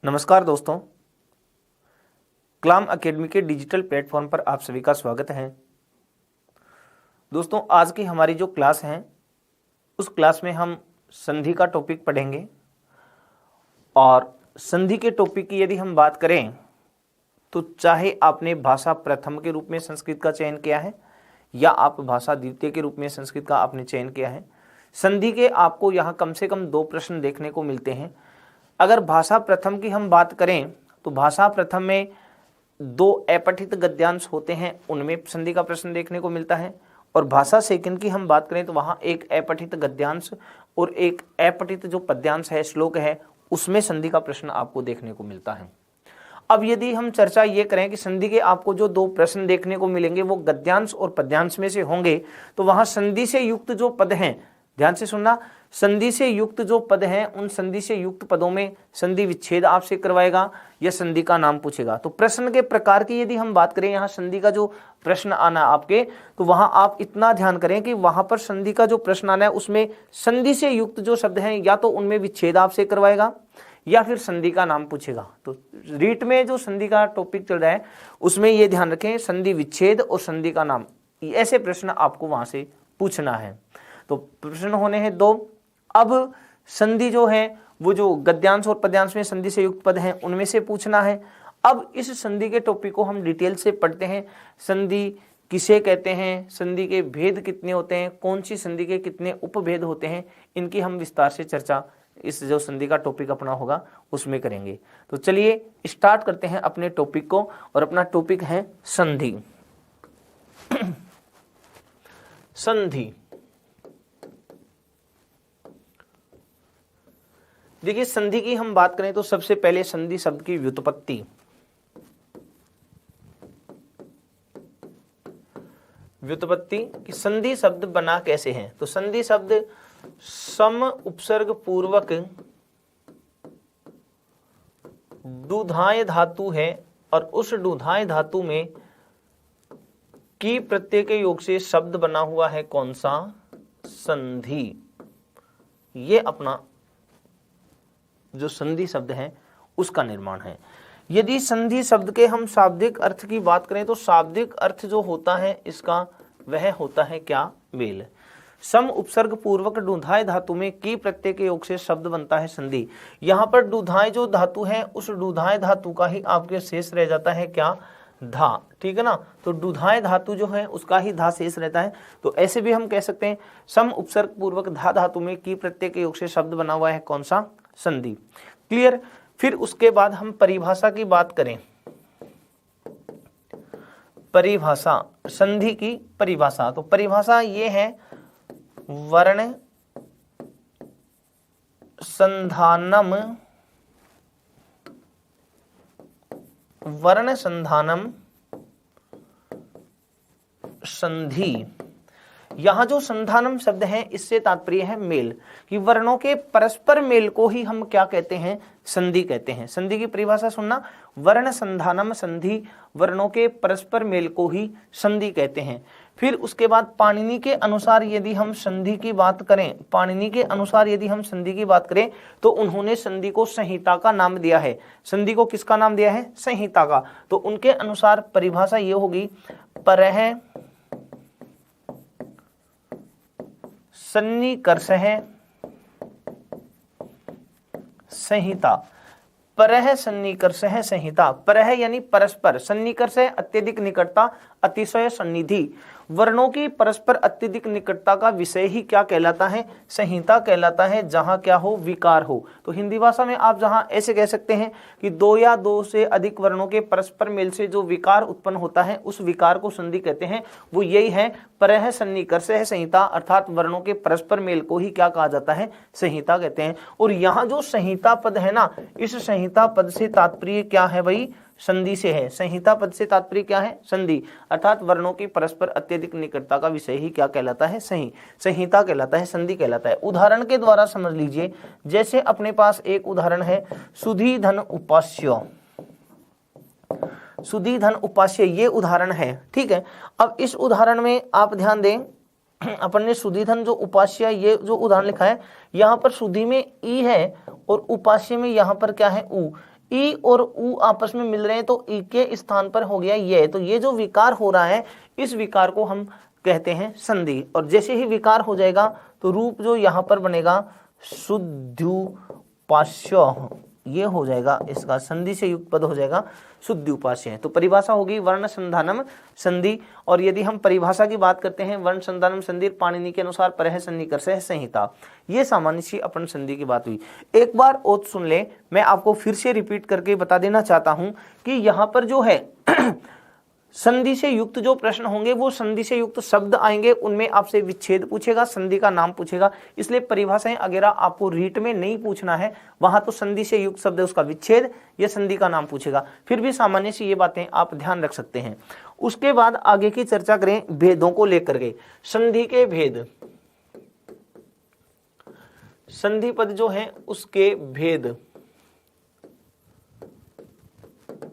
नमस्कार दोस्तों, कलाम एकेडमी के डिजिटल प्लेटफॉर्म पर आप सभी का स्वागत है। दोस्तों, आज की हमारी जो क्लास है उस क्लास में हम संधि का टॉपिक पढ़ेंगे। और संधि के टॉपिक की यदि हम बात करें तो चाहे आपने भाषा प्रथम के रूप में संस्कृत का चयन किया है या आप भाषा द्वितीय के रूप में संस्कृत का आपने चयन किया है, संधि के आपको यहाँ कम से कम 2 प्रश्न देखने को मिलते हैं। अगर भाषा प्रथम की हम बात करें तो भाषा प्रथम में 2 अपठित गद्यांश होते हैं, उनमें संधि का प्रश्न देखने को मिलता है। और भाषा सेकंड की हम बात करें तो वहाँ एक अपठित गद्यांश और एक अपठित जो पद्यांश है, श्लोक है, उसमें संधि का प्रश्न आपको देखने को मिलता है। अब यदि हम चर्चा ये करें कि संधि के आपको जो 2 प्रश्न देखने को मिलेंगे वो गद्यांश और पद्यांश में से होंगे, तो वहाँ संधि से युक्त जो पद हैं, ध्यान से सुनना, संधि से युक्त जो पद हैं उन संधि से युक्त पदों में संधि विच्छेद आपसे करवाएगा या संधि का नाम पूछेगा। तो प्रश्न के प्रकार की यदि हम बात करें, यहाँ संधि का जो प्रश्न आना आपके, तो वहां आप इतना ध्यान करें कि वहां पर संधि का जो प्रश्न आना है उसमें संधि से युक्त जो शब्द हैं या तो उनमें विच्छेद आपसे करवाएगा या फिर संधि का नाम पूछेगा। तो रीट में जो संधि का टॉपिक चल रहा है उसमें ये ध्यान रखें, संधि विच्छेद और संधि का नाम, ऐसे प्रश्न आपको वहां से पूछना है। तो प्रश्न होने हैं 2। अब संधि जो है वो जो गद्यांश और पद्यांश में संधि से युक्त पद हैं उनमें से पूछना है। अब इस संधि के टॉपिक को हम डिटेल से पढ़ते हैं। संधि किसे कहते हैं, संधि के भेद कितने होते हैं, कौन सी संधि के कितने उपभेद होते हैं, इनकी हम विस्तार से चर्चा इस जो संधि का टॉपिक अपना होगा उसमें करेंगे। तो चलिए स्टार्ट करते हैं अपने टॉपिक को, और अपना टॉपिक है संधि। संधि, देखिए संधि की हम बात करें तो सबसे पहले संधि शब्द की व्युत्पत्ति। व्युत्पत्ति कि संधि शब्द बना कैसे है। तो संधि शब्द सम उपसर्ग पूर्वक डूधाय धातु है और उस डूधाय धातु में की प्रत्यय के योग से शब्द बना हुआ है कौन सा, संधि। ये अपना जो संधि शब्द है उसका निर्माण है। यदि संधि शब्द के हम शाब्दिक अर्थ की बात करें तो शाब्दिक अर्थ जो होता है इसका वह होता है क्या, मेल। सम उपसर्ग पूर्वक डूधाय धातु में की प्रत्यय के योग से शब्द बनता है संधि। यहाँ पर डूधाय जो धातु है उस डूधाय धातु का ही आपके शेष रह जाता है क्या, धा, ठीक है ना। तो डूधाय धातु जो है उसका ही धा शेष रहता है। तो ऐसे भी हम कह सकते हैं सम उपसर्ग पूर्वक धा धातु में की प्रत्यय के योग से शब्द बना हुआ है कौन सा, संधि। क्लियर। फिर उसके बाद हम परिभाषा की बात करें। परिभाषा, संधि की परिभाषा, तो परिभाषा ये है वर्ण संधानम, वर्ण संधानम संधि। यहाँ जो संधानम शब्द है इससे तात्पर्य है मेल, कि वर्णों के परस्पर मेल को ही हम क्या कहते हैं, संधि कहते हैं। संधि की परिभाषा सुनना, वर्ण संधानम संधि, वर्णों के परस्पर मेल को ही संधि कहते हैं। फिर उसके बाद पाणिनि के अनुसार यदि हम संधि की बात करें, पाणिनि के अनुसार यदि हम संधि की बात करें तो उन्होंने संधि को संहिता का नाम दिया है। संधि को किसका नाम दिया है, संहिता का। तो उनके अनुसार परिभाषा ये होगी, परह सन्निकर्ष है संहिता। परह सन्निकर्ष है संहिता। परह यानी परस्पर, सन्निकर्ष है अत्यधिक निकटता, अतिशय सन्निधि। वर्णों की परस्पर अत्यधिक निकटता का विषय ही क्या कहलाता है, संहिता कहलाता है, जहां क्या हो, विकार हो। तो हिंदी भाषा में आप जहां ऐसे कह सकते हैं कि 2 या 2 से अधिक वर्णों के परस्पर मेल से जो विकार उत्पन्न होता है उस विकार को संधि कहते हैं। वो यही है, परह सन्निकर्ष है संहिता, अर्थात वर्णों के परस्पर मेल को ही क्या कहा जाता है, संहिता कहते हैं। और यहाँ जो संहिता पद है ना, इस संहिता पद से तात्पर्य क्या है भाई, संधि से है। संहिता पद से तात्पर्य क्या है, संधि, अर्थात वर्णों की परस्पर अत्यधिक निकटता का विषय ही क्या कहलाता है, संहिता कहलाता है, संधि कहलाता है। उदाहरण के द्वारा समझ लीजिए, जैसे अपने पास एक उदाहरण है सुधी धन उपास्य। सुधी धन उपास्य ये उदाहरण है, ठीक है। अब इस उदाहरण में आप ध्यान दें, अपन ने सुधी धन जो उपास्य ये जो उदाहरण लिखा है, यहाँ पर सुधी में ई है और उपास्य में यहाँ पर क्या है उ। ई और ऊ आपस में मिल रहे हैं तो ई के स्थान पर हो गया ये। तो ये जो विकार हो रहा है इस विकार को हम कहते हैं संधि। और जैसे ही विकार हो जाएगा तो रूप जो यहाँ पर बनेगा शुद्ध्युपास्य, ये हो जाएगा इसका संधि से युक्त पद हो जाएगा शुद्ध्युपास्य। तो परिभाषा होगी वर्ण संधानम संधि। और यदि हम परिभाषा की बात करते हैं वर्ण संधानम संधि पाणिनि के अनुसार परः सन्निकर्षः संहिता, ये सामान्य सी अपन संधि की बात हुई। एक बार और सुन ले, मैं आपको फिर से रिपीट करके बता देना चाहता हूं कि यहाँ पर जो है संधि से युक्त जो प्रश्न होंगे वो संधि से युक्त शब्द आएंगे, उनमें आपसे विच्छेद पूछेगा, संधि का नाम पूछेगा। इसलिए परिभाषाएं वगैरह आपको रीट में नहीं पूछना है, वहां तो संधि से युक्त शब्द है उसका विच्छेद या संधि का नाम पूछेगा। फिर भी सामान्य सी ये बातें आप ध्यान रख सकते हैं। उसके बाद आगे की चर्चा करें भेदों को लेकर के। संधि के भेद, संधि पद जो है उसके भेद।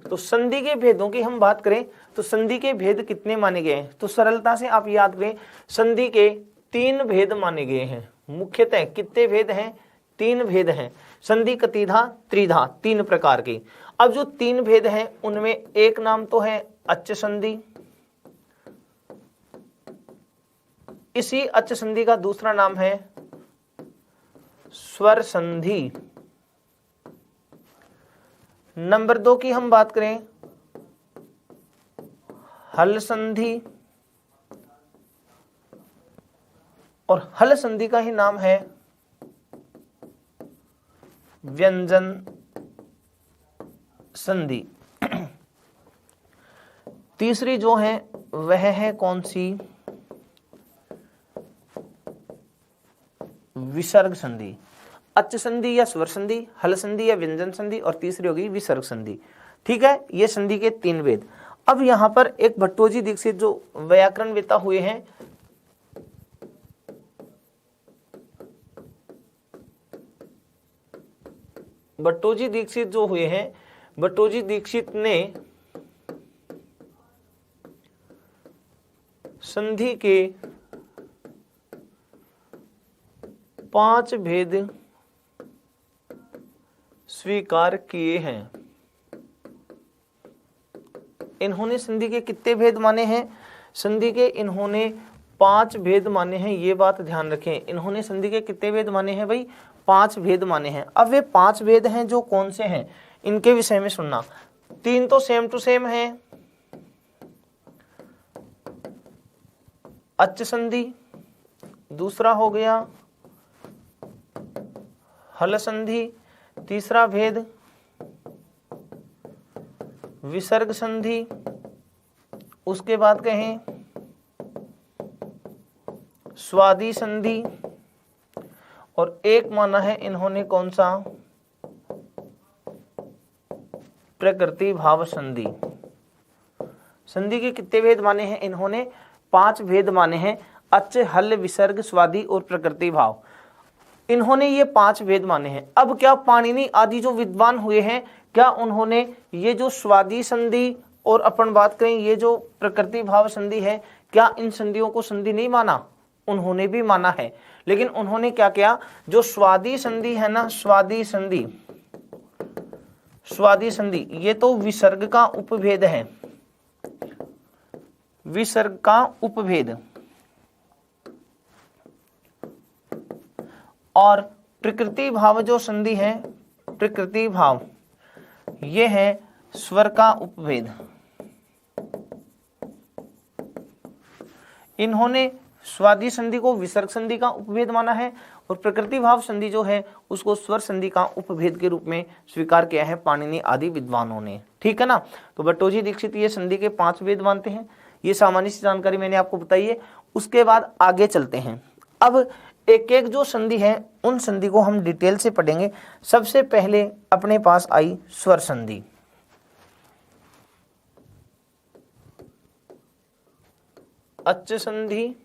तो संधि के भेदों की हम बात करें तो संधि के भेद कितने माने गए हैं? तो सरलता से आप याद करें, संधि के 3 भेद माने गए हैं। मुख्यतः कितने भेद हैं? 3 भेद हैं। संधि कतिधा त्रिधा, 3 प्रकार की। अब जो 3 भेद हैं उनमें एक नाम तो है अच्च संधि, इसी अच्च संधि का दूसरा नाम है स्वर संधि। नंबर 2 की हम बात करें हल संधि, और हल संधि का ही नाम है व्यंजन संधि। तीसरी जो है वह है कौन सी? विसर्ग संधि। अच्च संधि या स्वर संधि, हल संधि या व्यंजन संधि, और तीसरी होगी विसर्ग संधि। ठीक है, ये संधि के 3 भेद। अब यहां पर एक भट्टोजी दीक्षित जो व्याकरण वेता हुए हैं, भट्टोजी दीक्षित जो हुए हैं, भट्टोजी दीक्षित ने संधि के 5 भेद स्वीकार किए हैं। इन्होंने संधि के कितने भेद माने हैं? संधि के इन्होंने 5 भेद माने हैं। ये बात ध्यान रखें, इन्होंने संधि के कितने भेद माने हैं भाई? 5 भेद माने हैं। अब वे 5 भेद हैं जो कौन से हैं इनके विषय में सुनना। 3 तो सेम टू सेम है, अच्च संधि, दूसरा हो गया हल संधि, तीसरा भेद विसर्ग संधि, उसके बाद कहें स्वादि संधि, और एक माना है इन्होंने कौन सा? प्रकृति भाव संधि। संधि के कितने भेद माने हैं इन्होंने? 5 भेद माने हैं, अच्च हल विसर्ग स्वादि और प्रकृति भाव। इन्होंने ये 5 भेद माने हैं। अब क्या पाणिनि आदि जो विद्वान हुए हैं, क्या उन्होंने ये जो स्वादि संधि और अपन बात करें ये जो प्रकृति भाव संधि है, क्या इन संधियों को संधि नहीं माना? उन्होंने भी माना है, लेकिन उन्होंने क्या किया? जो स्वादि संधि है ना, स्वादि संधि, स्वादि संधि ये तो विसर्ग का उपभेद है, विसर्ग का उपभेद, और प्रकृति भाव जो संधि है, प्रकृति भाव ये है स्वर का उपभेद। इन्होंने स्वादि संधि को विसर्ग संधि का उपभेद माना है, और प्रकृति भाव संधि जो है उसको स्वर संधि का उपभेद के रूप में स्वीकार किया है पाणिनि आदि विद्वानों ने। ठीक है ना। तो भट्टोजी दीक्षित ये संधि के 5 भेद मानते हैं। ये सामान्य सी जानकारी मैंने आपको बताई है। उसके बाद आगे चलते हैं। अब एक एक जो संधि है उन संधि को हम डिटेल से पढ़ेंगे। सबसे पहले अपने पास आई स्वर संधि। अच्च संधि,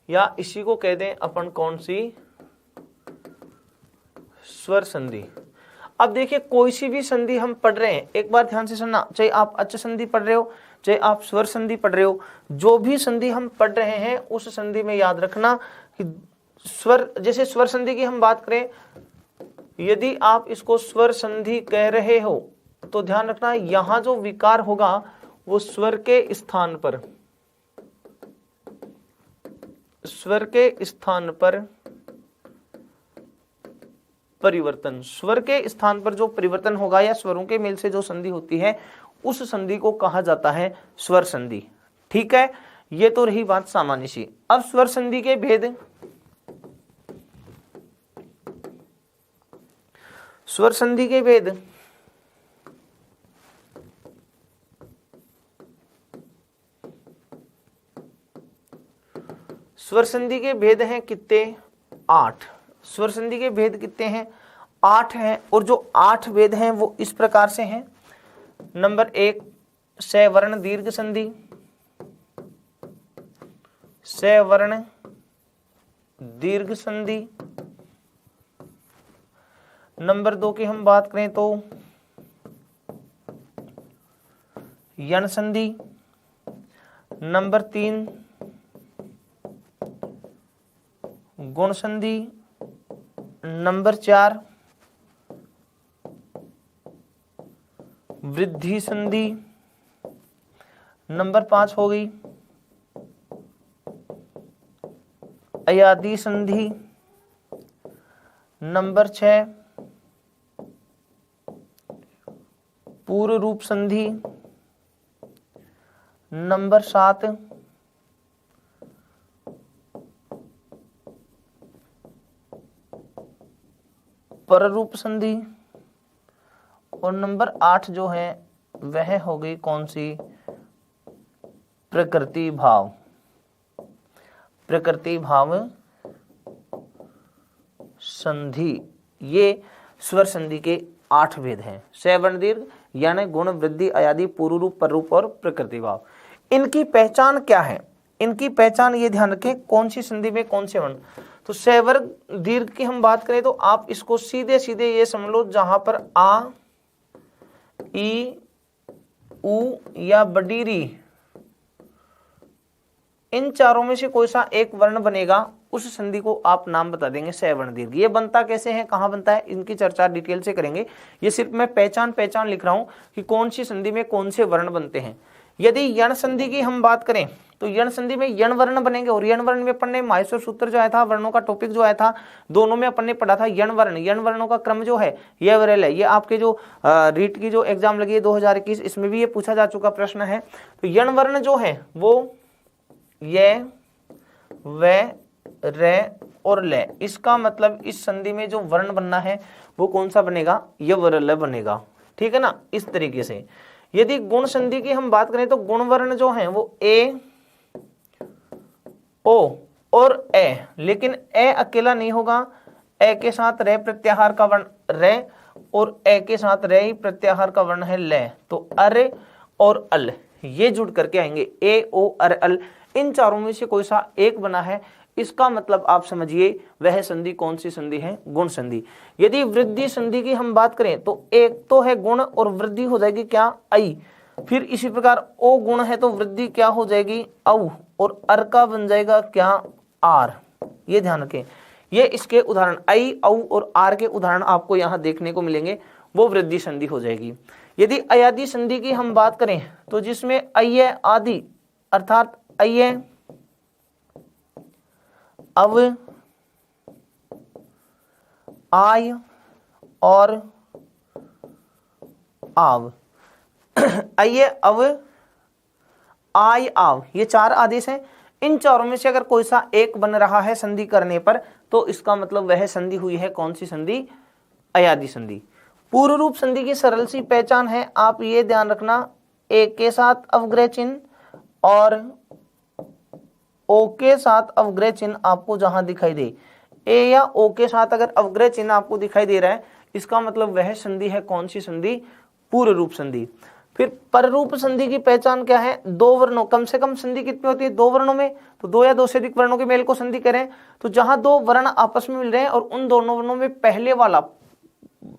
या इसी को कह दें अपन कौन सी? स्वर संधि। अब देखिए कोई सी भी संधि हम पढ़ रहे हैं, एक बार ध्यान से सुनना, चाहे आप अच्च संधि पढ़ रहे हो चाहे आप स्वर संधि पढ़ रहे हो, जो भी संधि हम पढ़ रहे हैं उस संधि में याद रखना कि स्वर, जैसे स्वर संधि की हम बात करें यदि आप इसको स्वर संधि कह रहे हो तो ध्यान रखना यहां जो विकार होगा वो स्वर के स्थान पर, स्वर के स्थान पर परिवर्तन, स्वर के स्थान पर जो परिवर्तन होगा या स्वरों के मेल से जो संधि होती है उस संधि को कहा जाता है स्वर संधि। ठीक है, ये तो रही बात सामान्य सी। अब स्वर संधि के भेद, स्वर संधि के भेद स्वर संधि के भेद हैं कितने? 8। स्वर संधि के भेद कितने हैं? 8 हैं। और जो 8 भेद हैं वो इस प्रकार से हैं। नंबर 1 सवर्ण दीर्घ संधि, सवर्ण दीर्घ संधि। नंबर 2 की हम बात करें तो यण संधि। नंबर 3 गुण संधि। नंबर 4 वृद्धि संधि। नंबर 5 हो गई अयादी संधि। नंबर 6 पूर्व रूप संधि। नंबर 7 पररूप संधि। और नंबर 8 जो है वह हो गई कौन सी? प्रकृति भाव, प्रकृति भाव संधि। ये स्वर संधि के 8 भेद हैं। सवर्ण दीर्घ, यानी गुण, वृद्धि, अयादी, पूर्व रूप, पररूप और प्रकृति भाव। इनकी पहचान क्या है? इनकी पहचान ये ध्यान रखें कौन सी संधि में कौन से वर्ण। तो सवर्ण दीर्घ की हम बात करें तो आप इसको सीधे सीधे ये समझ लो, जहां पर आ, ई, उ या बड़ी री, इन चारों में से कोई सा एक वर्ण बनेगा उस संधि को आप नाम बता देंगे सवर्ण दीर्घ। ये बनता कैसे है, कहां बनता है, इनकी चर्चा डिटेल से करेंगे। ये सिर्फ मैं पहचान लिख रहा हूं कि कौन सी संधि में कौन से वर्ण बनते हैं। यदि यण संधि की हम बात करें तो यण संधि में यण वर्ण बनेंगे। और यण वर्ण में अपन ने माहेश्वर सूत्र जो आया था, वर्णों का टॉपिक जो आया था, दोनों में अपन ने पढ़ा था यण वर्ण। यण वर्णों का क्रम जो है ये वरेल है। ये आपके जो रीट की जो एग्जाम लगी है 2021, इसमें भी ये पूछा जा चुका प्रश्न है। तो यण वर्ण जो है वो ये, वे, रे और ले। इसका मतलब इस संधि में जो वर्ण बनना है वो कौन सा बनेगा? ये वरल बनेगा। ठीक है ना, इस तरीके से। यदि गुण संधि की हम बात करें तो गुण वर्ण जो है वो ए, ओ और ए, लेकिन ए अकेला नहीं होगा। ए के साथ रे प्रत्याहार का वर्ण रे और ए के साथ रे ही प्रत्याहार का वर्ण है ले। तो अरे और अल ये जुड़ करके आएंगे। ए, ओ, अर, अल, इन चारों में से कोई सा एक बना है। इसका मतलब आप समझिए वह संधि कौन सी संधि है? गुण संधि। यदि वृद्धि संधि की हम बात करें तो एक तो है गुण और वृद्धि हो जाएगी क्या? आई। फिर इसी प्रकार ओ गुण है तो वृद्धि क्या हो जाएगी? औ। और अर का बन जाएगा क्या? आर। ये ध्यान रखें। ये इसके उदाहरण आई, औ और आर के उदाहरण आपको यहाँ देखने को मिलेंगे, वो वृद्धि संधि हो जाएगी। यदि अयादी संधि की हम बात करें तो जिसमें अय आदि अर्थात अय, अव, आय और आव, अय, अव, आय, आव, ये 4 आदेश हैं। इन चारों में से अगर कोई सा एक बन रहा है संधि करने पर तो इसका मतलब वह संधि हुई है कौन सी संधि? अयादी संधि। पूर्व रूप संधि की सरल सी पहचान है, आप ये ध्यान रखना, एक के साथ अवग्रह चिन्ह और ओ के साथ अवग्रह चिन्ह आपको जहां दिखाई दे, ए या ओ के साथ अगर अवग्रह चिन्ह आपको दिखाई दे रहा है, इसका मतलब वह संधि है कौन सी संधि? पूर्व रूप संधि। फिर पररूप संधि की पहचान क्या है? 2 वर्णों, कम से कम संधि कितनी होती है? 2 वर्णों में। तो 2 या 2 से अधिक वर्णों के मेल को संधि करें तो जहां 2 वर्ण आपस में मिल रहे हैं और उन दोनों वर्णों में पहले वाला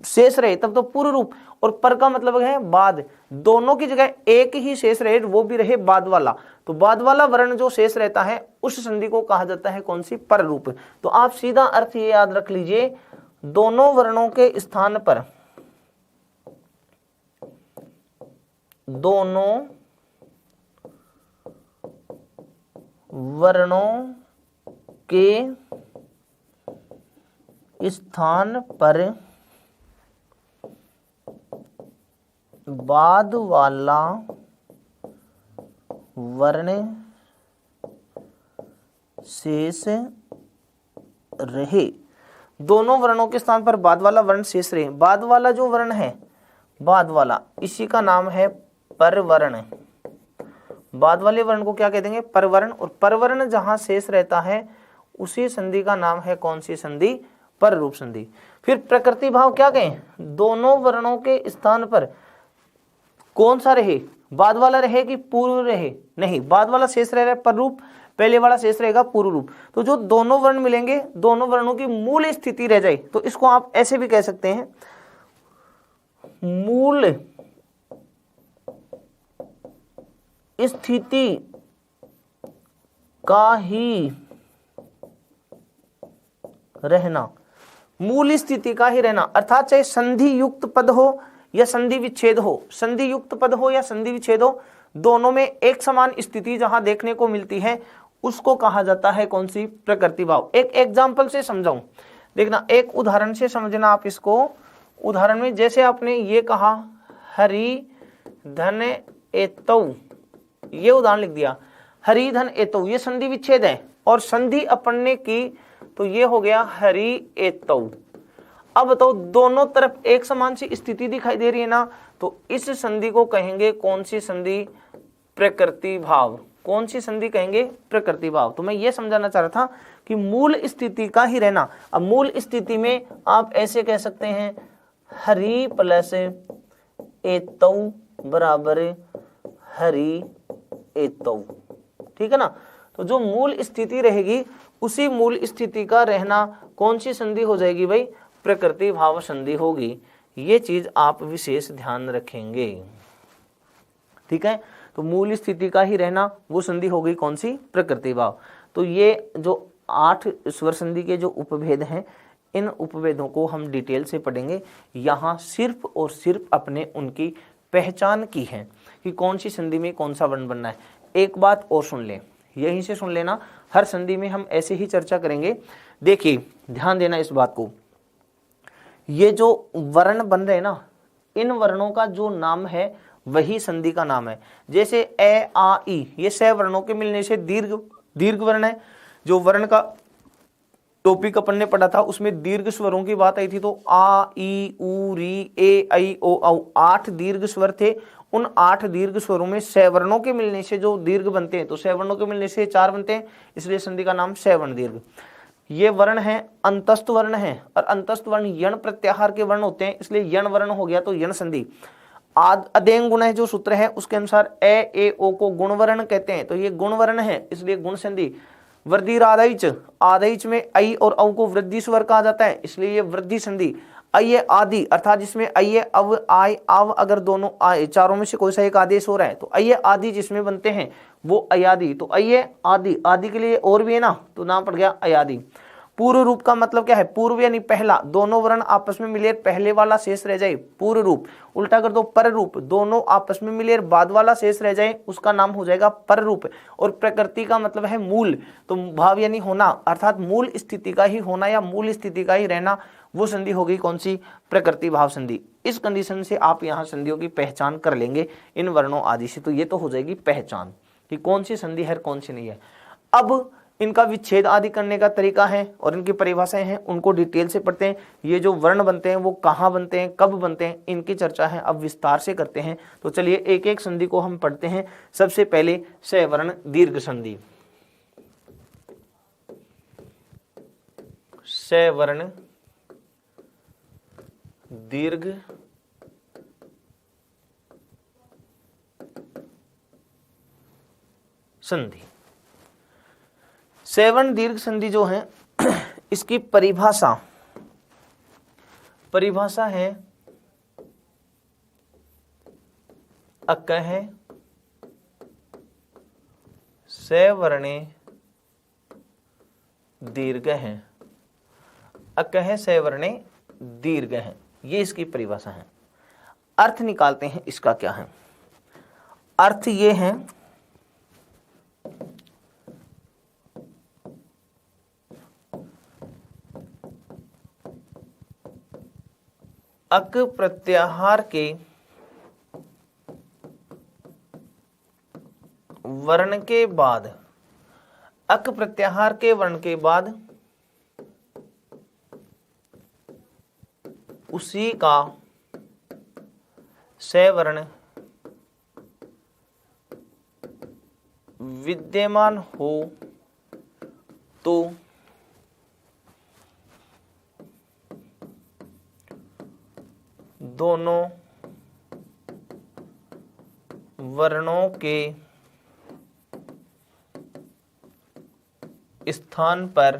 शेष रहे तब तो पूर्व रूप, और पर का मतलब है बाद। दोनों की जगह एक ही शेष रहे, वो भी रहे बाद वाला, तो बाद वाला वर्ण जो शेष रहता है उस संधि को कहा जाता है कौन सी? पर रूप। तो आप सीधा अर्थ ये याद रख लीजिए, दोनों वर्णों के स्थान पर, दोनों वर्णों के स्थान पर बाद वाला वर्ण शेष रहे। दोनों वर्णों के स्थान पर बाद वाला वर्ण शेष रहे। बाद वाला जो वर्ण है, बाद वाला, इसी का नाम है परवर्ण। बाद वाले वर्ण को क्या कह देंगे? परवर्ण। और परवर्ण जहां शेष रहता है उसी संधि का नाम है कौन सी संधि? पररूप संधि। फिर प्रकृति भाव क्या कहें? दोनों वर्णों के स्थान पर कौन सा रहे? बाद वाला रहे कि पूर्व रहे? नहीं, बाद वाला शेष रह रहा है पररूप, पहले वाला शेष रहेगा पूर्व रूप। तो जो दोनों वर्ण मिलेंगे, दोनों वर्णों की मूल स्थिति रह जाए, तो इसको आप ऐसे भी कह सकते हैं, मूल स्थिति का ही रहना, मूल स्थिति का ही रहना, अर्थात चाहे संधि युक्त पद हो या संधि विच्छेद हो, संधि युक्त पद हो या संधि विच्छेद हो, दोनों में एक समान स्थिति जहां देखने को मिलती है उसको कहा जाता है कौन सी? प्रकृति भाव। एक एग्जाम्पल से समझाऊं, देखना, एक उदाहरण से समझना आप इसको। उदाहरण में जैसे आपने ये कहा हरि धन एतौ, ये उदाहरण लिख दिया, हरि धन एतौ, ये संधि विच्छेद है और संधि अपन ने की तो ये हो गया हरि एतौ। अब बताओ, दोनों तरफ एक समान सी स्थिति दिखाई दे रही है ना, तो इस संधि को कहेंगे कौन सी संधि? प्रकृति भाव। कौन सी संधि कहेंगे? प्रकृति भाव। तो मैं ये समझाना चाह रहा था कि मूल स्थिति का ही रहना। अब मूल स्थिति में आप ऐसे कह सकते हैं, हरि प्लस एतौ बराबर हरि एतौ, ठीक है ना। तो जो मूल स्थिति रहेगी उसी मूल स्थिति का रहना कौन सी संधि हो जाएगी भाई? प्रकृति भाव संधि होगी। ये चीज आप विशेष ध्यान रखेंगे, ठीक है। तो मूल स्थिति का ही रहना वो संधि हो गई कौन सी? प्रकृति भाव। तो ये जो 8 स्वर संधि के जो उपभेद हैं, इन उपभेदों को हम डिटेल से पढ़ेंगे। यहाँ सिर्फ और सिर्फ अपने उनकी पहचान की है कि कौन सी संधि में कौन सा वर्ण बनना है। एक बात और सुन ले, यहीं से सुन लेना, हर संधि में हम ऐसे ही चर्चा करेंगे। देखिए, ध्यान देना इस बात को, ये जो वर्ण बन रहे ना, इन वर्णों का जो नाम है वही संधि का नाम है। जैसे ए आ ई, ये 6 वर्णों के मिलने से दीर्घ वर्ण है। जो वर्ण का टॉपिक अपन ने पढ़ा था उसमें दीर्घ स्वरों की बात आई थी, तो आ ई उ री ए ऐ ओ औ 8 दीर्घ स्वर थे। उन 8 दीर्घ स्वरों में 6 वर्णों के मिलने से जो दीर्घ बनते हैं, तो 6 वर्णों के मिलने से 4 बनते हैं, इसलिए संधि का नाम 6 वर्ण दीर्घ। ये वर्ण है अंतस्थ वर्ण है, और अंतस्थ वर्ण यण प्रत्याहार के वर्ण होते हैं, इसलिए यण वर्ण हो गया तो यण संधि। अदेंग गुण है जो सूत्र है उसके अनुसार ए ओ को गुण वर्ण कहते हैं, तो ये गुण वर्ण है, इसलिए गुण संधि। वृद्धि आदैच, आदैच में ऐ और औ को वृद्धि स्वर कहा जाता है, इसलिए ये वृद्धि संधि। अय आदि, अर्थात जिसमें अय अव आय आव अगर दोनों आय चारों में से कोई सा एक आदेश हो रहा है, तो अय आदि जिसमें बनते हैं वो अयादि। तो अय आदि, आदि के लिए और भी है ना, तो नाम पड़ गया अयादि। पूर्व रूप का मतलब क्या है? पूर्व यानी पहला, दोनों वर्ण आपस में मिले पहले वाला शेष रह जाए, पूर्व रूप। उल्टा कर दो, पर रूप, दोनों आपस में मिले बाद वाला शेष रह जाए, उसका नाम हो जाएगा पर रूप। और प्रकृति का मतलब है मूल, तो भाव यानी होना, अर्थात मूल स्थिति का ही होना या मूल स्थिति का ही रहना, वो संधि हो गई कौन सी? प्रकृति भाव संधि। इस कंडीशन से आप यहाँ संधियों की पहचान कर लेंगे इन वर्णों आदि से, तो ये तो हो जाएगी पहचान कि कौन सी संधि है कौन सी नहीं है। अब इनका विच्छेद आदि करने का तरीका है और इनकी परिभाषाएं हैं, उनको डिटेल से पढ़ते हैं। ये जो वर्ण बनते हैं वो कहाँ बनते हैं, कब बनते हैं, इनकी चर्चा है, अब विस्तार से करते हैं। तो चलिए एक एक संधि को हम पढ़ते हैं। सबसे पहले सवर्ण दीर्घ संधि। सवर्ण दीर्घ संधि। सवर्ण दीर्घ संधि जो है इसकी परिभाषा है अकह सवर्णे दीर्घ है। अकह सवर्णे दीर्घ है। ये इसकी परिभाषा है। अर्थ निकालते हैं इसका क्या है। अर्थ ये है अक प्रत्याहार के वर्ण के बाद, अक प्रत्याहार के वर्ण के बाद उसी का सवर्ण विद्यमान हो तो दोनों वर्णों के स्थान पर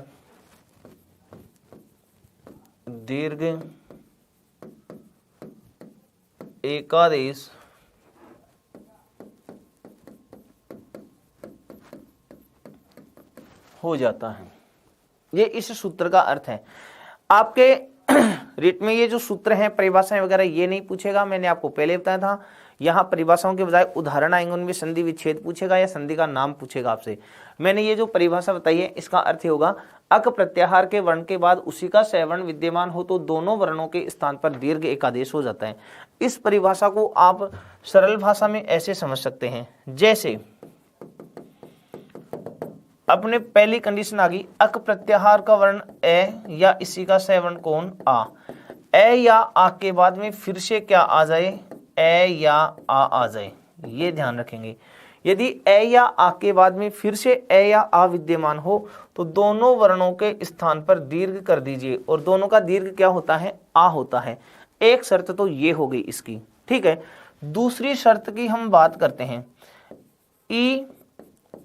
दीर्घ एकादेश हो जाता है। ये इस सूत्र का अर्थ है। आपके रिट में ये जो सूत्र हैं, परिभाषाएं वगैरह, ये नहीं पूछेगा। मैंने आपको पहले बताया था, यहाँ परिभाषाओं के बजाय उदाहरण आएंगे, उनमें संधि विच्छेद पूछेगा या संधि का नाम पूछेगा आपसे। मैंने ये जो परिभाषा बताई है, इसका अर्थ होगा अक प्रत्याहार के वर्ण के बाद उसी का सवर्ण विद्यमान हो तो दोनों वर्णों के स्थान पर दीर्घ एकादेश हो जाता है। इस परिभाषा को आप सरल भाषा में ऐसे समझ सकते हैं, जैसे अपने पहली कंडीशन आ गई, अक प्रत्याहार का वर्ण ए या इसी का सवर्ण कौन आ। ए या आ के बाद में फिर से क्या आ जाए, ए या आ जाए, ये ध्यान रखेंगे। यदि ए या आ के बाद में फिर से ए या आ विद्यमान हो तो दोनों वर्णों के स्थान पर दीर्घ कर दीजिए, और दोनों का दीर्घ क्या होता है, आ होता है। एक शर्त तो ये हो गई इसकी, ठीक है। दूसरी शर्त की हम बात करते हैं, ई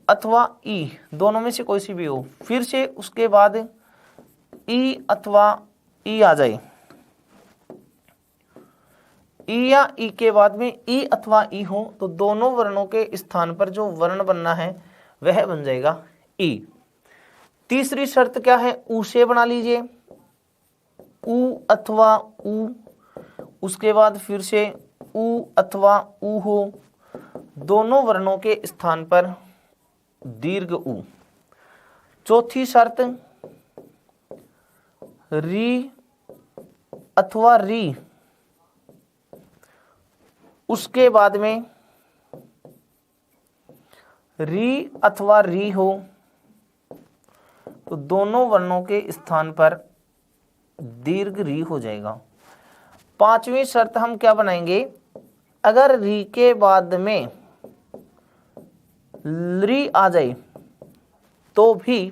अथवा ई दोनों में से कोई सी भी हो, फिर से उसके बाद ई अथवा ई आ जाए। ई या ई के बाद में ई अथवा ई हो तो दोनों वर्णों के स्थान पर जो वर्ण बनना है वह बन जाएगा ई। तीसरी शर्त क्या है, ऊ से बना लीजिए, ऊ अथवा ऊ, उसके बाद फिर से ऊ अथवा ऊ हो, दोनों वर्णों के स्थान पर दीर्घ ऊ। चौथी शर्त, री अथवा री, उसके बाद में री अथवा री हो तो दोनों वर्णों के स्थान पर दीर्घ री हो जाएगा। पांचवी शर्त हम क्या बनाएंगे, अगर री के बाद में री आ जाए तो भी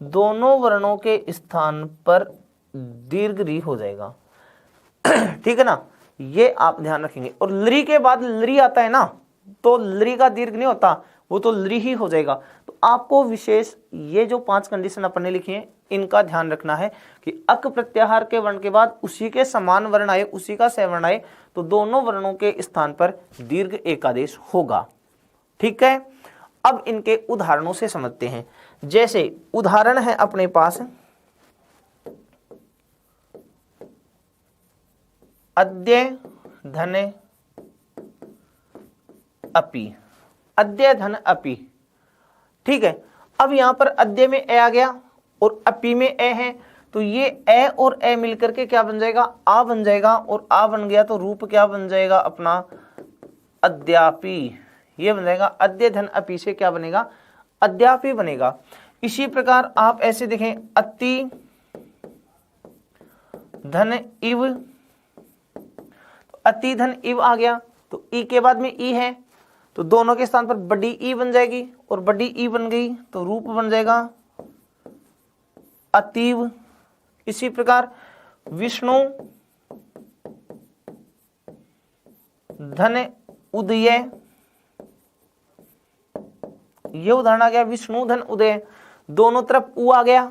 दोनों वर्णों के स्थान पर दीर्घ री हो जाएगा, ठीक है ना। ये आप ध्यान रखेंगे। और लरी के बाद लरी आता है ना, तो लरी का दीर्घ नहीं होता, वो तो लरी ही हो जाएगा। तो आपको विशेष ये जो 5 कंडीशन अपन ने लिखी है, इनका ध्यान रखना है कि अक प्रत्याहार के वर्ण के बाद उसी के समान वर्ण आए, उसी का सवर्ण आए तो दोनों वर्णों के स्थान पर दीर्घ एकादेश होगा, ठीक है। अब इनके उदाहरणों से समझते हैं। जैसे उदाहरण है अपने पास, अद्य धन अपि, अद्य धन अपि, ठीक है। अब यहां पर अद्य में ए आ गया और अपि में ए है, तो ये ए और ए मिलकर के क्या बन जाएगा, आ बन जाएगा, और आ बन गया तो रूप क्या बन जाएगा अपना, अद्यापि, ये बन जाएगा। अद्य धन अपि से क्या बनेगा, अद्यापि बनेगा। इसी प्रकार आप ऐसे देखें, अति धन इव, अति धन इव आ गया तो ई के बाद में ई है तो दोनों के स्थान पर बड़ी ई बन जाएगी, और बड़ी ई बन गई तो रूप बन जाएगा अतीव। इसी प्रकार विष्णु धन उदय, ये उदाहरण आ गया, विष्णु धन उदय, दोनों तरफ ऊ आ गया,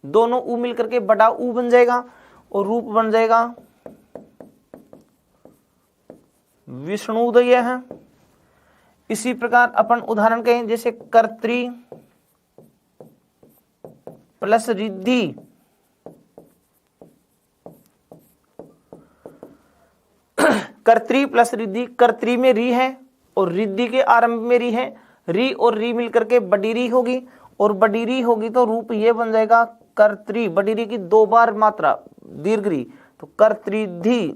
दोनों ऊ मिलकर के बड़ा ऊ बन जाएगा और रूप बन जाएगा विष्णुदय है। इसी प्रकार अपन उदाहरण कहें, जैसे कर्त्री प्लस रिद्धि, कर्तरी प्लस रिद्धि, कर्तरी में री है और रिद्धि के आरंभ में री है, री और री मिलकर के बड़ी री होगी, और बड़ी री होगी तो रूप ये बन जाएगा कर्तरी, बड़ी री की 2 बार मात्रा दीर्घ री, तो कर्तृधि,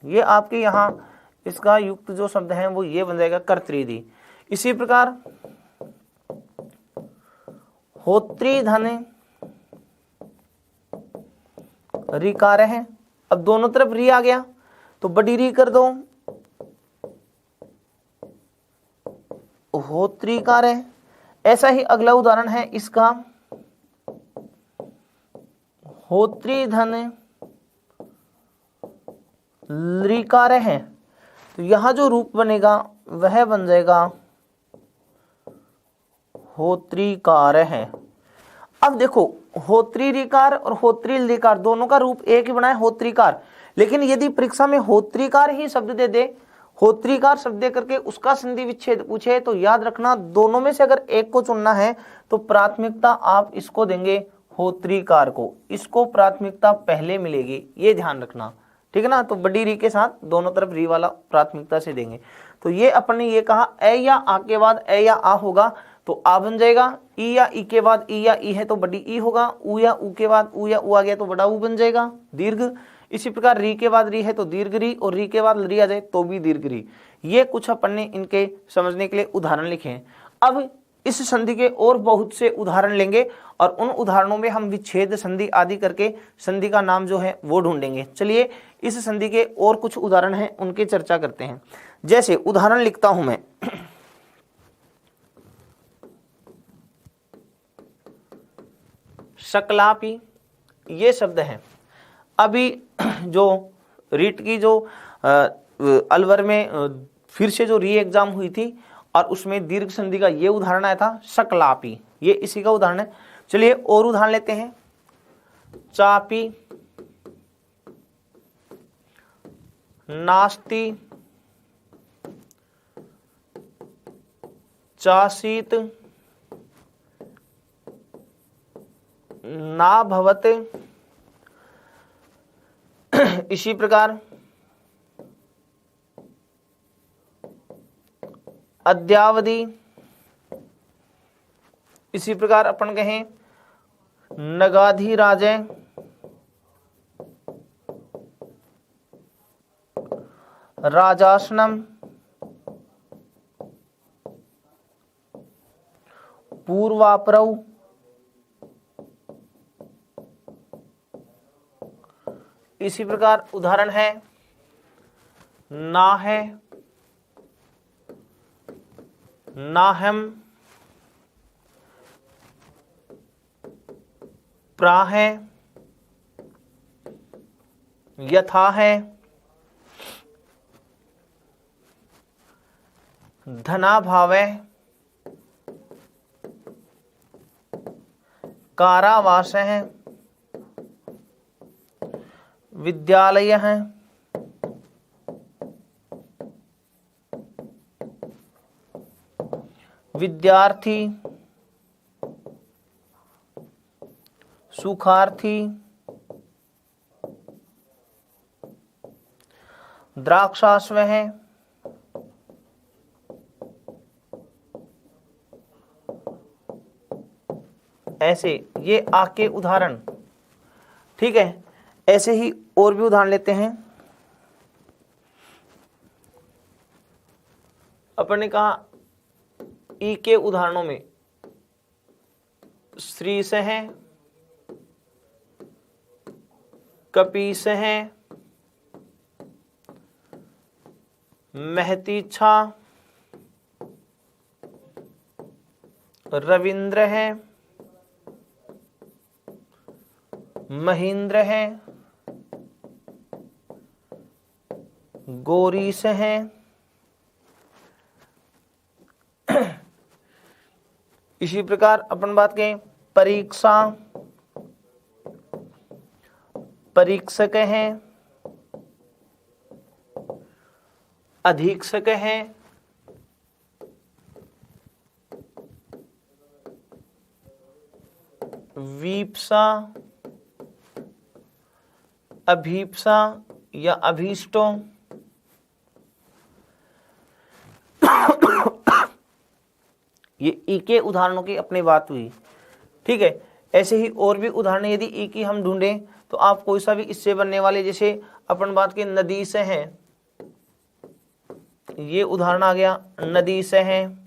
ये आपके यहाँ इसका युक्त जो शब्द है वो ये बन जाएगा कर्तृधि। इसी प्रकार होत्री धन ऋकार है, अब दोनों तरफ री आ गया तो बड़ी री कर दो, होत्रीकार है। ऐसा ही अगला उदाहरण है इसका, होत्री धन ऋकार है, तो यहां जो रूप बनेगा वह बन जाएगा होत्रीकार है। अब देखो होत्री ऋकार और होत्री ऋकार दोनों का रूप एक ही बना है होत्रीकार, लेकिन यदि परीक्षा में होत्रीकार ही शब्द दे दे, होत्रीकार शब्द दे करके उसका संधि विच्छेद पूछे, तो याद रखना दोनों में से अगर एक को चुनना है तो प्राथमिकता आप इसको देंगे होत्रीकार को, इसको प्राथमिकता पहले मिलेगी, ये ध्यान रखना, ठीक है ना। तो बड़ी री के साथ दोनों तरफ री वाला प्राथमिकता से देंगे। तो ये अपन ने ये कहा ए या आ के बाद ए या आ होगा तो आ बन जाएगा, ई या ई के बाद ई या ई है तो बड़ी ई होगा, ऊ या ऊ के बाद ऊ या ऊ आ गया तो बड़ा ऊ बन जाएगा दीर्घ। इसी प्रकार री के बाद री है तो दीर्घ री, और री के बाद री आ जाए तो भी दीर्घ री। ये कुछ अपन ने इनके समझने के लिए उदाहरण लिखे हैं। अब इस संधि के और बहुत से उदाहरण लेंगे और उन उदाहरणों में हम विच्छेद संधि आदि करके संधि का नाम जो है वो ढूंढेंगे। चलिए इस संधि के और कुछ उदाहरण हैं उनकी चर्चा करते हैं। जैसे उदाहरण लिखता हूं मैं, शकलापी, ये शब्द है। अभी जो रीट की जो अलवर में फिर से जो री एग्जाम हुई थी और उसमें दीर्घ संधि का ये उदाहरण आया था शकलापी, ये इसी का उदाहरण है। चलिए और उदाहरण लेते हैं, चापी, नास्ति, चासीत, ना भवत। इसी प्रकार अद्यावधि, इसी प्रकार अपन कहें नगाधिराजय, राजासनम, पूर्वापरौ, इसी प्रकार उदाहरण है ना है, नाहम, प्रा है, यथा है, धनाभाव है, कारावास है, विद्यालय है, विद्यार्थी, सुखार्थी, द्राक्षास्व है, ऐसे ये आके उदाहरण, ठीक है। ऐसे ही और भी उदाहरण लेते हैं। अपन ने कहा ई के उदाहरणों में श्रीस है, कपीस है, महतीछा, रविंद्र है, महेंद्र है, गोरीस है। इसी प्रकार अपन बात करें परीक्षा, परीक्षक हैं, अधीक्षक हैं, वीप्सा, अभीप्सा, या अभीष्टों, ये ई के उदाहरणों की अपनी बात हुई। ठीक है, ऐसे ही और भी उदाहरण यदि ई की हम ढूंढें तो आप कोई सा भी इससे बनने वाले, जैसे अपन बात की नदी से हैं, ये उदाहरण आ गया, नदी से हैं,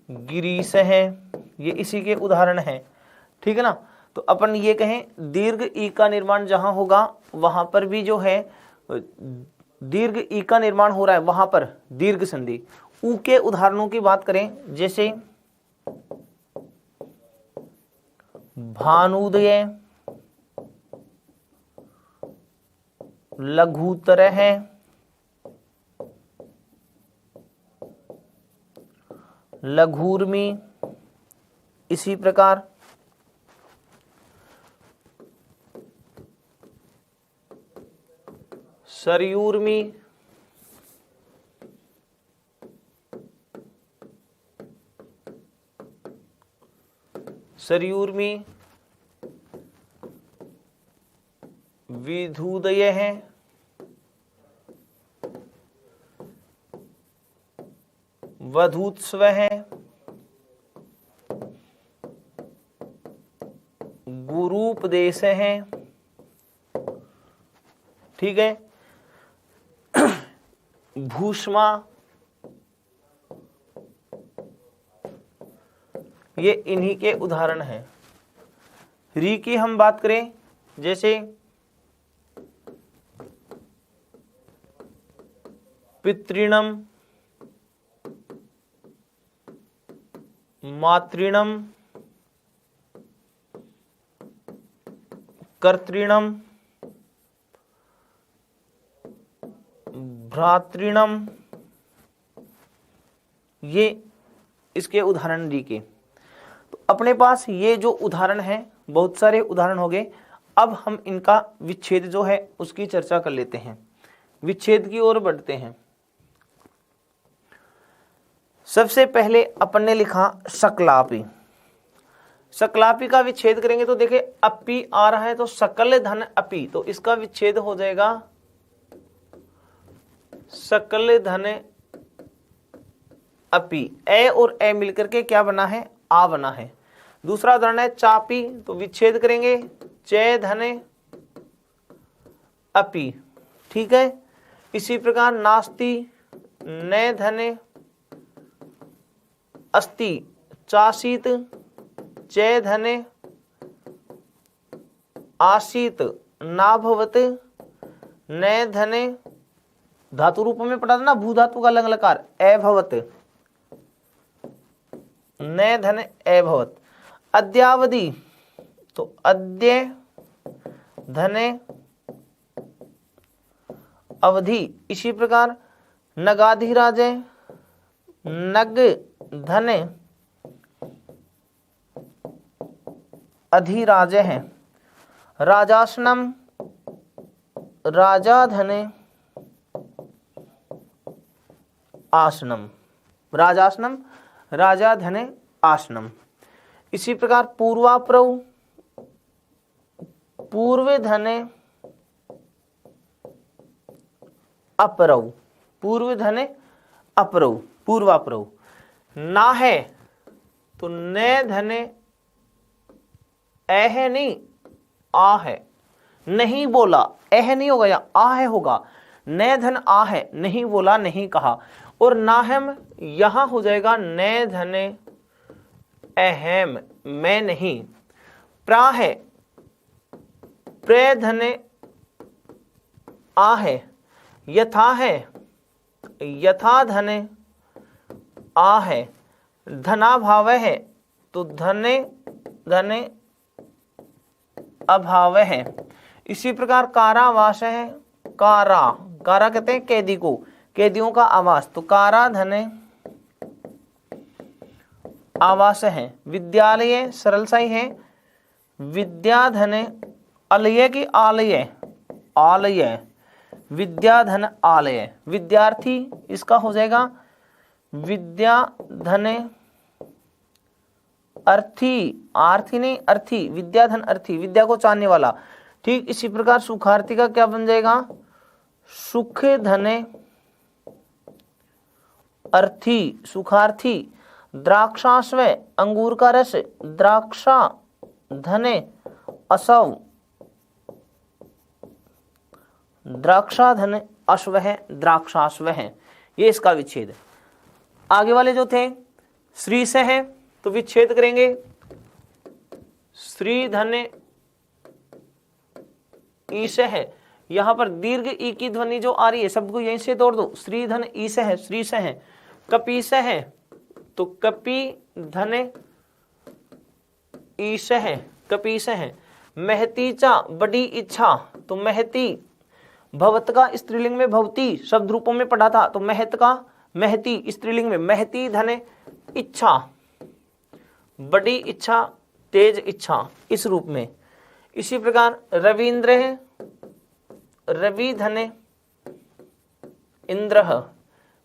गिरी से हैं, ये इसी के उदाहरण हैं। ठीक है ना। तो अपन ये कहें दीर्घ ई का निर्माण जहां होगा वहां पर भी जो है दीर्घ ई का निर्माण हो रहा है, वहां पर दीर्घ संधि। ऊ के उदाहरणों की बात करें, जैसे भानुदय, लघुतरः, लघूर्मी, इसी प्रकार सरयूर्मी, सरयूर्मी, विधुदय है, वधूत्स्व है, गुरूपदेश है। ठीक है, भूष्मा, ये इन्हीं के उदाहरण हैं। री की हम बात करें, जैसे पितृणम, मातृणम, कर्तृणम, भ्रातृणम, ये इसके उदाहरण दी के। तो अपने पास ये जो उदाहरण हैं, बहुत सारे उदाहरण हो गए। अब हम इनका विच्छेद जो है उसकी चर्चा कर लेते हैं, विच्छेद की ओर बढ़ते हैं। सबसे पहले अपन ने लिखा सकलापी। सकलापी का विच्छेद करेंगे तो देखिए अपी आ रहा है, तो सकल धन अपी, तो इसका विच्छेद हो जाएगा सकल धन अपी। ए और ए मिलकर के क्या बना है, आ बना है। दूसरा उदाहरण है चापी, तो विच्छेद करेंगे चे धन अपी। ठीक है, इसी प्रकार नास्ति, ने धन अस्ति, चासीत, चे धन आसीत, नाभवत, ने धन धातु रूप में पढ़ा था ना, भू धातु का लंग लकार, एभवत, ने धन एभवत। अद्यावधि, तो अद्य धने अवधि। इसी प्रकार नगाधिराजे, नग धने अधिराजे हैं। राजासनम, राजा धने आसनम, राजासनम, राजा धने आसनम। इसी प्रकार पूर्वाप्रव, पूर्व धने अपरव, पूर्व धने अपरव, पूर्वाप्रव। ना है तो ने धने ए है, नहीं आ है, नहीं बोला, एह नहीं होगा या आ है होगा। ने धन आ है, नहीं बोला, नहीं कहा। और नाहम यहां हो जाएगा ने धने अहम, मैं नहीं। प्रा है, प्रे धने आ है। यथा है, यथा धने आ है। धनाभाव है, तो धने धने अभाव है। इसी प्रकार कारावास है, कारा, कारा कहते हैं कैदी को, कैदियों का आवास, तो कारा धने आवास है। विद्यालय सरल सा ही है, विद्या धने अलय की आलय, आलय, विद्या धन आलय। विद्यार्थी, इसका हो जाएगा विद्या धने अर्थी, आर्थी नहीं अर्थी, विद्या धन अर्थी, विद्या को चाहने वाला। ठीक इसी प्रकार सुखार्थी का क्या बन जाएगा, सुख धने अर्थी, सुखार्थी। द्राक्षास्व अंगूर का रस, द्राक्षा धने असव, द्राक्षा धन अश्व है, द्राक्षाश्व है, ये इसका विच्छेद। आगे वाले जो थे श्री से है तो विच्छेद करेंगे, श्री धन ईश है। यहां पर दीर्घ ई की ध्वनि जो आ रही है शब्द को यहीं से तोड़ दो, श्री धन ईश है, श्री से है। कपीस है तो कपी धन ईश है, कपीस है। महतीचा बड़ी इच्छा तो महती, भवत का स्त्रीलिंग में भवती शब्द रूपों में पढ़ा था तो महत का महती स्त्रीलिंग में महती धन इच्छा, बड़ी इच्छा तेज इच्छा इस रूप में। इसी प्रकार रविंद्र है, रवि धन इंद्र,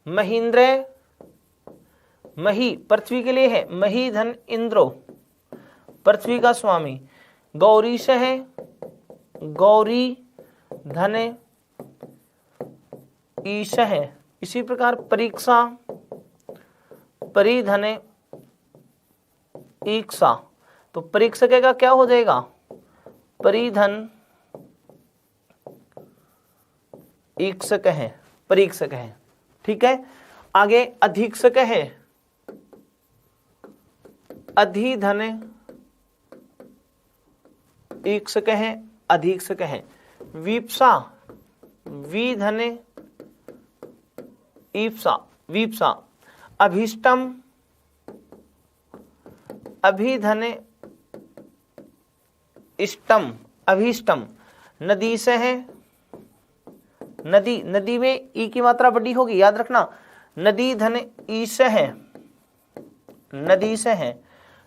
महींद्र मही पृथ्वी के लिए है, मही धन इंद्रो पृथ्वी का स्वामी। गौरीश है, गौरी धन ईश है। इसी प्रकार परीक्षा, परिधन ईक्षा तो परीक्षक का क्या हो जाएगा, परिधन ईक्षक है, परीक्षक है। ठीक है, आगे अधीक्षक है, अधिधन ईक्षक है, अधीक्षक है। वीप्सा, विधन ईप्सा, वीप्सा। अभीष्टम, अभिधन इष्टम, अभीष्टम। नदी से है, नदी, नदी में ई की मात्रा बड़ी होगी याद रखना, नदी धन ईश है, नदी से है।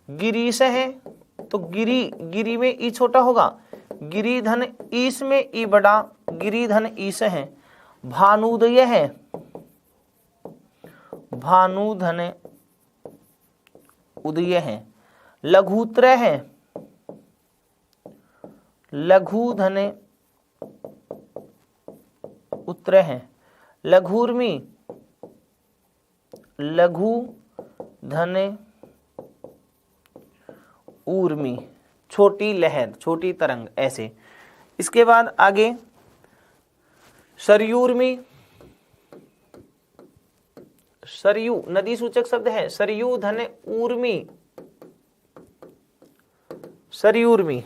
गिरी से है तो गिरी, गिरी में ई छोटा होगा, गिरी धन ईश में ई बड़ा, गिरी धन ईश है। भानुदय है, भानु धन उदय है। लघुत्र है, लघु धन उत्तर है। लघुर्मी, लघु धन ऊर्मी, छोटी लहर, छोटी तरंग ऐसे। इसके बाद आगे सरयूर्मी, सरयू नदी सूचक शब्द है, सरयू धन ऊर्मी, सरयूर्मी।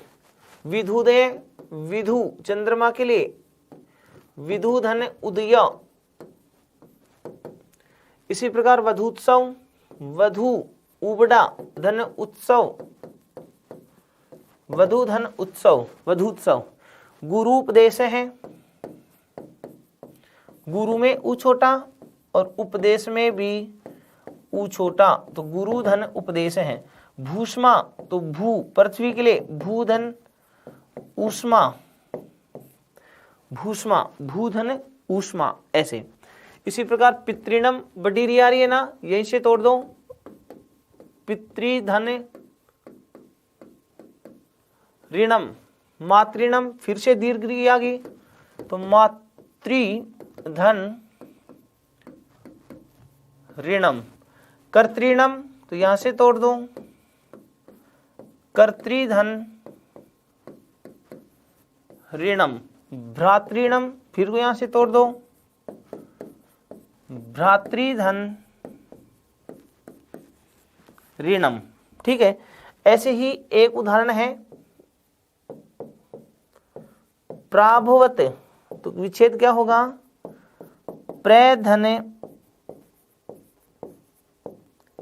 विधुदय, विधु चंद्रमा के लिए, विधु धन उदय। इसी प्रकार वधूत्सव, वधु उबड़ा धन उत्सव, वधु धन उत्सव, वधूत्सव। गुरुपदेश है, गुरु में ऊ छोटा और उपदेश में भी ऊ छोटा तो गुरु धन उपदेश है। भूष्मा तो भू पृथ्वी के लिए, भू धन ऊष्मा, भूष्मा, भूधन ऊष्मा ऐसे। इसी प्रकार पितृणम बड़ी री आ रही है ना, यहीं से तोड़ दो, पितृधन ऋणम। मातृणम फिर से दीर्घ री आ गई तो मातृधन ऋणम। कर्तृणम तो यहां से तोड़ दो, कर्तृधन ऋणम। भ्रातृणम फिर यहां से तोड़ दो, भ्रातृधन ऋणम। ठीक है, ऐसे ही एक उदाहरण है प्राभवत तो विच्छेद क्या होगा, प्रधन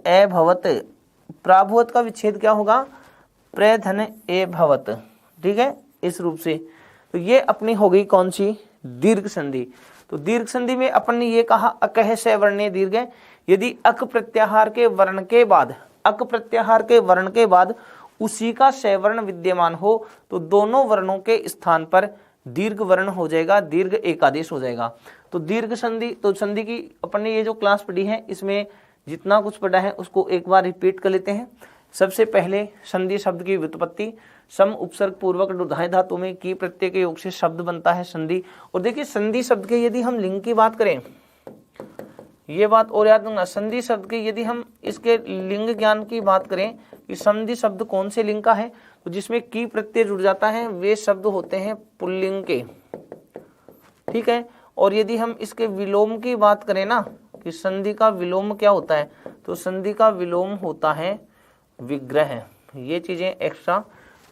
एभवत। प्राभवत का विच्छेद क्या होगा, प्रधन एभवत। ठीक है, इस रूप से। तो ये अपनी हो गई कौन सी, दीर्घ संधि। तो दीर्घ संधि में अपन ने ये कहा अकह सवर्णीय दीर्घ है। यदि अक प्रत्याहार के वर्ण के बाद, अक प्रत्याहार के वर्ण के बाद उसी का सवर्ण विद्यमान हो तो दोनों वर्णों के स्थान पर दीर्घ वर्ण हो जाएगा, दीर्घ एकादेश हो जाएगा। तो दीर्घ संधि, तो संधि की अपन ने ये जो क्लास पढ़ी है इसमें जितना कुछ पढ़ा है उसको एक बार रिपीट कर लेते हैं। सबसे पहले संधि शब्द की व्युत्पत्ति, सम उपसर्ग पूर्वक रुधाएं धातु में की प्रत्यय के योग से शब्द बनता है संधि। और देखिए संधि शब्द के यदि हम लिंग की बात करें, ये बात और याद रखना, संधि शब्द के यदि हम इसके लिंग ज्ञान की बात करें कि संधि शब्द कौन से लिंग का है, तो जिसमें की प्रत्यय जुड़ जाता है वे शब्द होते हैं पुल्लिंग के, ठीक है। और यदि हम इसके विलोम की बात करें ना कि संधि का विलोम क्या होता है, तो संधि का विलोम होता है विग्रह। ये चीजें एक्स्ट्रा,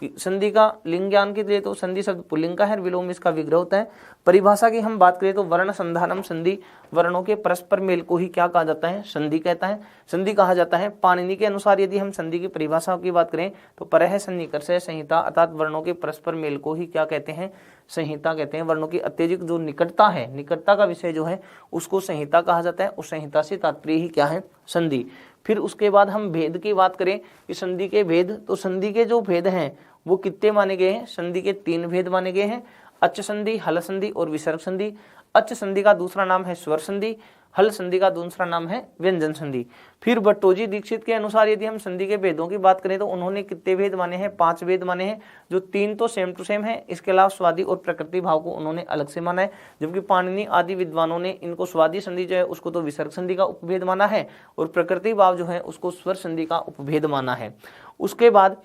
संधि का लिंग ज्ञान के लिए तो संधि शब्द पुल्लिंग का है, विलोम इसका विग्रह होता है। परिभाषा की हम बात करें तो वर्ण संधानम संधि, वर्णों के परस्पर मेल को ही क्या कहा जाता है, संधि कहता है, संधि कहा जाता है। पाणिनि के अनुसार यदि हम संधि की परिभाषा की बात करें तो परह सन्निकर्ष संहिता, अर्थात वर्णों के परस्पर मेल को ही क्या कहते हैं, संहिता कहते हैं। वर्णों की अत्यधिक जो निकटता है, निकटता का विषय जो है उसको संहिता कहा जाता है, उस संहिता से तात्पर्य ही क्या है, संधि। फिर उसके बाद हम भेद की बात करें कि संधि के भेद, तो संधि के जो भेद हैं वो कितने माने गए हैं, संधि के 3 भेद माने गए हैं, अच संधि, हल संधि और विसर्ग संधि। अच संधि का दूसरा नाम है स्वर संधि, हल संधि का दूसरा नाम है व्यंजन संधि। फिर भट्टोजी दीक्षित के अनुसार यदि हम संधि के भेदों की बात करें तो उन्होंने कितने भेद माने हैं, 5 भेद माने हैं, जो 3 तो सेम टू सेम है, इसके अलावा स्वादी और प्रकृति भाव को उन्होंने अलग से माना है। जबकि पाणिनि आदि विद्वानों ने इनको स्वादी संधि जो है उसको तो विसर्ग संधि का उपभेद माना है और प्रकृति भाव जो है उसको स्वर संधि का उपभेद माना है। उसके बाद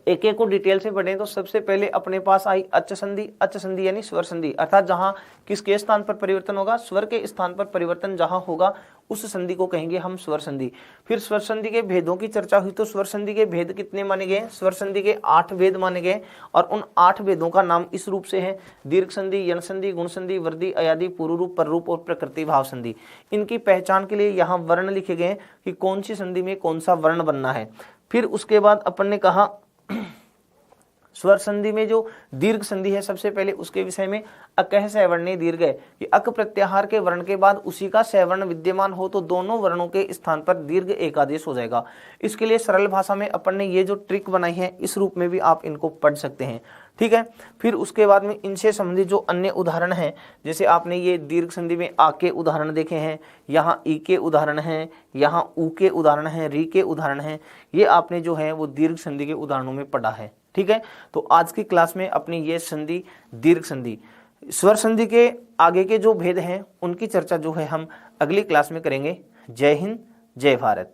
एक एक को डिटेल से पढ़ें तो सबसे पहले अपने पास आई अच संधि। अच संधि यानी स्वर संधि, अर्थात जहां किसके स्थान पर परिवर्तन होगा, स्वर के स्थान पर परिवर्तन जहां होगा उस संधि को कहेंगे हम स्वर संधि। फिर स्वर संधि के भेदों की चर्चा हुई तो स्वर संधि के भेद कितने माने गए, स्वर संधि के 8 भेद माने गए और उन 8 भेदों का नाम इस रूप से है, दीर्घ संधि, यण संधि, गुण संधि, वृद्धि, अयादि, पूर्व रूप, पर रूप और प्रकृति भाव संधि। इनकी पहचान के लिए यहाँ वर्ण लिखे गए कि कौन सी संधि में कौन सा वर्ण बनना है। फिर उसके बाद अपन ने कहा स्वर संधि में जो दीर्घ संधि है, सबसे पहले उसके विषय में अकह सवर्णे दीर्घ है कि अक प्रत्याहार के वर्ण के बाद उसी का सवर्ण विद्यमान हो तो दोनों वर्णों के स्थान पर दीर्घ एकादेश हो जाएगा। इसके लिए सरल भाषा में अपन ने ये जो ट्रिक बनाई है इस रूप में भी आप इनको पढ़ सकते हैं, ठीक है। फिर उसके बाद में इनसे संबंधित जो अन्य उदाहरण हैं, जैसे आपने ये दीर्घ संधि में आ के उदाहरण देखे हैं, यहाँ ई के उदाहरण हैं, यहाँ ऊ के उदाहरण हैं, री के उदाहरण हैं, ये आपने जो है वो दीर्घ संधि के उदाहरणों में पढ़ा है, ठीक है। तो आज की क्लास में अपनी ये संधि दीर्घ संधि, स्वर संधि के आगे के जो भेद हैं उनकी चर्चा जो है हम अगली क्लास में करेंगे। जय हिंद, जय भारत।